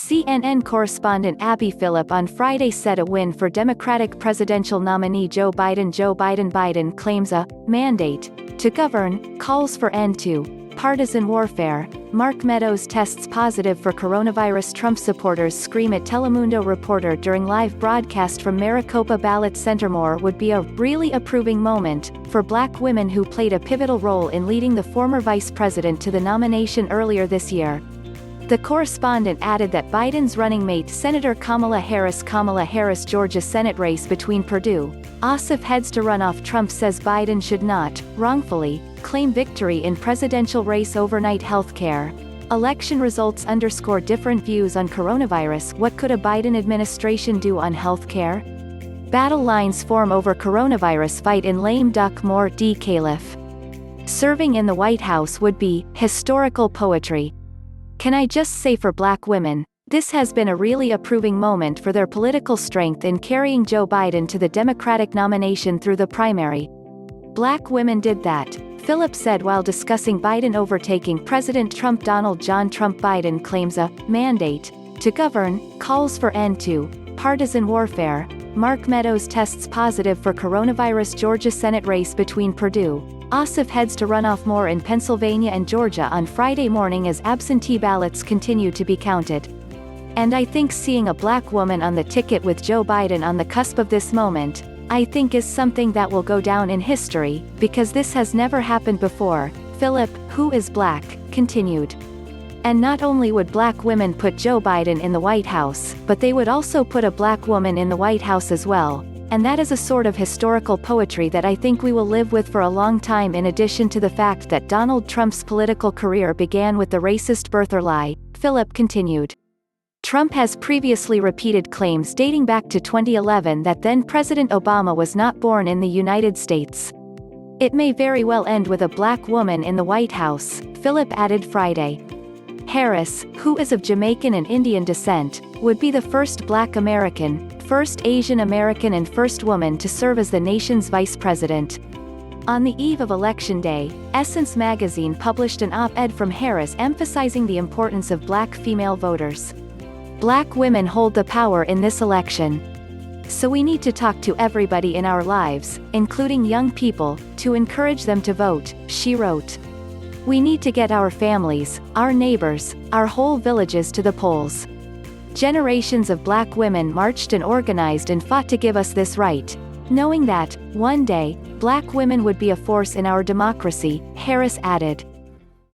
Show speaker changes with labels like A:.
A: CNN correspondent Abby Phillip on Friday said a win for Democratic presidential nominee Joe BidenJoe BidenBiden claims a mandate to govern, calls for end to partisan warfare. Mark Meadows tests positive for coronavirus. Trump supporters scream at Telemundo reporter during live broadcast from Maricopa ballot center. More would be a really approving moment for black women who played a pivotal role in leading the former vice president to the nomination earlier this year. The correspondent added that Biden's running mate Senator Kamala HarrisKamala HarrisGeorgia Senate race between Perdue, Ossoff heads to runoff. Trump says Biden should not, wrongfully, claim victory in presidential race overnight. Healthcare election results underscore different views on coronavirus. What could a Biden administration do on healthcare? Battle lines form over coronavirus fight in lame duck. More D-Calif. Serving in the White House would be historical poetry. Can I just say, for black women, this has been a really approving moment for their political strength in carrying Joe Biden to the Democratic nomination through the primary. Black women did that, Phillip said while discussing Biden overtaking President TrumpDonald John TrumpBiden claims a mandate to govern, calls for end to partisan warfare. Mark Meadows tests positive for coronavirus. Georgia Senate race between Perdue, Ossoff heads to runoff. More in Pennsylvania and Georgia on Friday morning as absentee ballots continue to be counted. And I think seeing a black woman on the ticket with Joe Biden on the cusp of this moment, I think is something that will go down in history, because this has never happened before, Phillip, who is black, continued. And not only would black women put Joe Biden in the White House, but they would also put a black woman in the White House as well. And that is a sort of historical poetry that I think we will live with for a long time. In addition to the fact that Donald Trump's political career began with the racist birther lie, Phillip continued. Trump has previously repeated claims dating back to 2011 that then-President Obama was not born in the United States. It may very well end with a black woman in the White House, Phillip added Friday. Harris, who is of Jamaican and Indian descent, would be the first black American, first Asian American and first woman to serve as the nation's vice president. On the eve of Election Day, Essence magazine published an op-ed from Harris emphasizing the importance of black female voters. Black women hold the power in this election. So we need to talk to everybody in our lives, including young people, to encourage them to vote, she wrote. We need to get our families, our neighbors, our whole villages to the polls. Generations of black women marched and organized and fought to give us this right, knowing that, one day, black women would be a force in our democracy, Harris added.